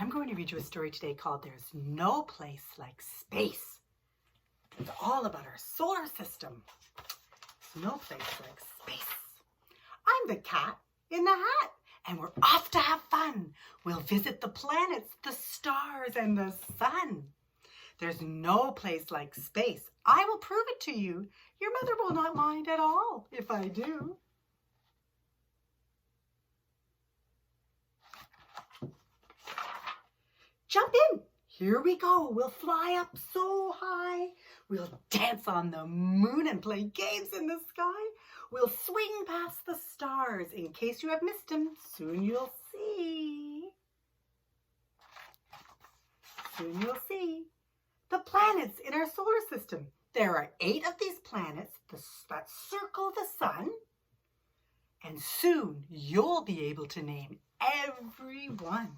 I'm going to read you a story today called There's No Place Like Space. It's all about our solar system. There's no place like space. I'm the cat in the hat, and we're off to have fun. We'll visit the planets, the stars, and the sun. There's no place like space. I will prove it to you. Your mother will not mind at all if I do. Jump in. Here we go. We'll fly up so high. We'll dance on the moon and play games in the sky. We'll swing past the stars. In case you have missed them, soon you'll see. Soon you'll see. The planets in our solar system. There are 8 of these planets that circle the sun. And soon you'll be able to name every one.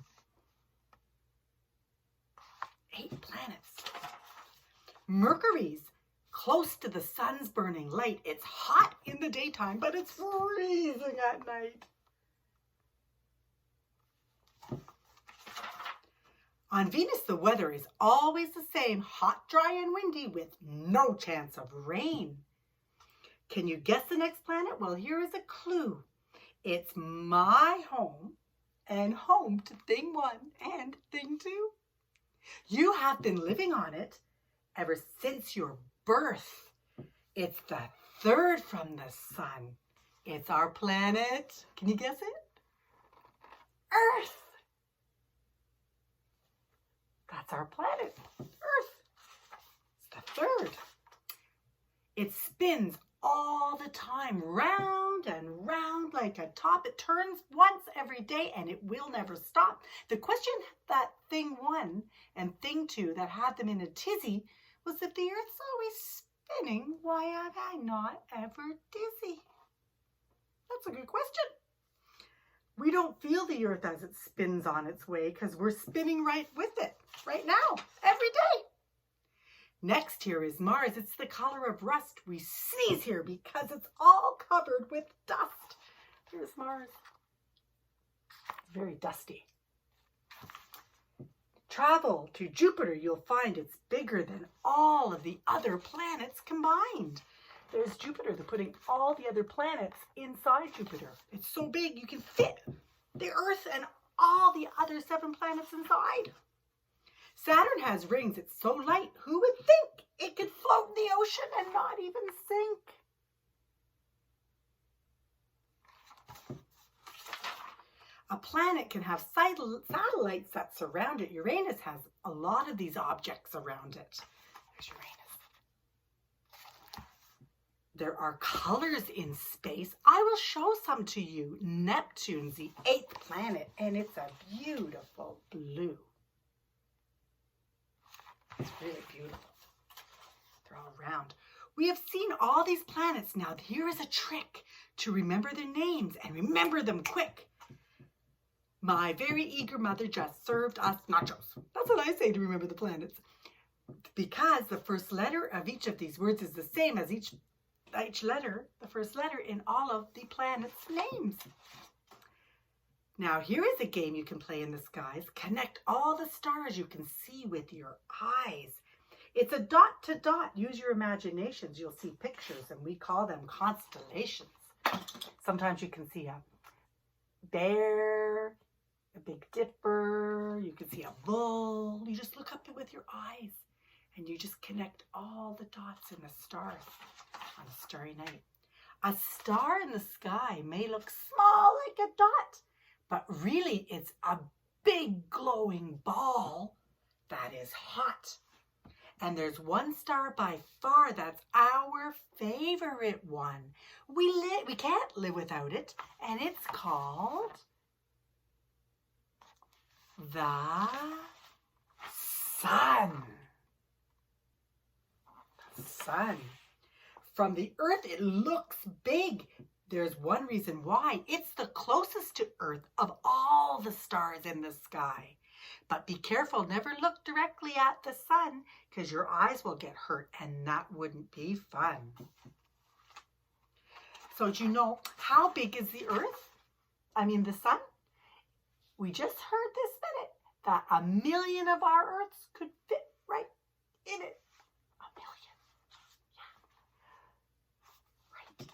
8 planets. Mercury's close to the sun's burning light. It's hot in the daytime, but it's freezing at night. On Venus, the weather is always the same, hot, dry, and windy with no chance of rain. Can you guess the next planet? Well, here is a clue. It's my home and home to thing 1 and thing 2. You have been living on it ever since your birth. It's the 3rd from the sun. It's our planet. Can you guess it? Earth. That's our planet, Earth. It's the 3rd. It spins all the time, round and round like a top. It turns once every day and it will never stop. The question that thing 1 and thing 2 that had them in a tizzy was if the Earth's always spinning, why am I not ever dizzy? That's a good question. We don't feel the Earth as it spins on its way because we're spinning right with it right now, every day. Next here is Mars. It's the color of rust. We sneeze here because it's all covered with dust. Here's Mars. It's very dusty. Travel to Jupiter. You'll find it's bigger than all of the other planets combined. There's Jupiter. They're putting all the other planets inside Jupiter. It's so big you can fit the Earth and all the other 7 planets inside. Saturn has rings. It's so light. Who would think it could float in the ocean and not even sink? A planet can have satellites that surround it. Uranus has a lot of these objects around it. There's Uranus. There are colors in space. I will show some to you. Neptune's the 8th planet, and it's a beautiful blue. It's really beautiful. They're all round. We have seen all these planets. Now, here is a trick to remember their names and remember them quick. My very eager mother just served us nachos. That's what I say to remember the planets. Because the first letter of each of these words is the same as each letter, the first letter in all of the planets' names. Now, here is a game you can play in the skies. Connect all the stars you can see with your eyes. It's a dot to dot. Use your imaginations. You'll see pictures, and we call them constellations. Sometimes you can see a bear, a Big Dipper. You can see a bull. You just look up with your eyes, and you just connect all the dots in the stars on a starry night. A star in the sky may look small like a dot, but really it's a big glowing ball that is hot. And there's one star by far that's our favorite one. We can't live without it, and it's called the sun. The sun. From the Earth, it looks big. There's one reason why. It's the closest to Earth of all the stars in the sky. But be careful, never look directly at the sun because your eyes will get hurt and that wouldn't be fun. So do you know how big is the Earth? I mean the sun? We just heard this minute that 1,000,000 of our Earths could fit right in it. 1,000,000. Yeah. Right.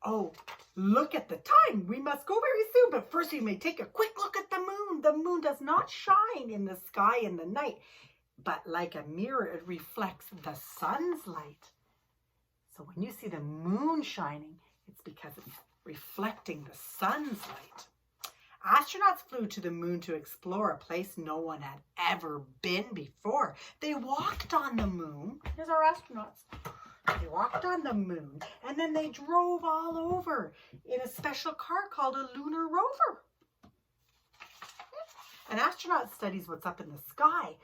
Oh, look at the time. We must go very soon, but first we may take a quick look at the moon. The moon does not shine in the sky in the night, but like a mirror, it reflects the sun's light. So when you see the moon shining, it's because it's reflecting the sun's light. Astronauts flew to the moon to explore a place no one had ever been before. They walked on the moon. Here's our astronauts. They walked on the moon, and then they drove all over in a special car called a lunar rover. An astronaut studies what's up in the sky.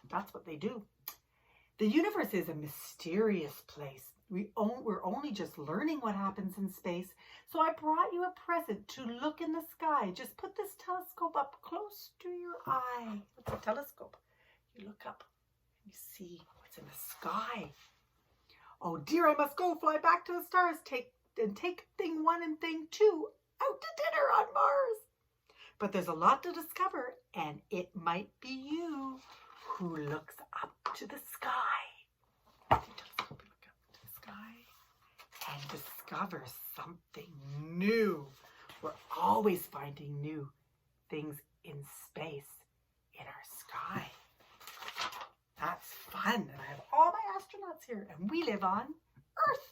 That's what they do. The universe is a mysterious place. We're only just learning what happens in space. So I brought you a present to look in the sky. Just put this telescope up close to your eye. What's a telescope? You look up and you see what's in the sky. Oh dear, I must go fly back to the stars. Take thing 1 and thing 2 out to dinner on Mars. But there's a lot to discover, and it might be you who looks up to the sky. Look up to the sky and discover something new. We're always finding new things in space, in our sky. That's fun. And I have all my astronauts here, and we live on Earth.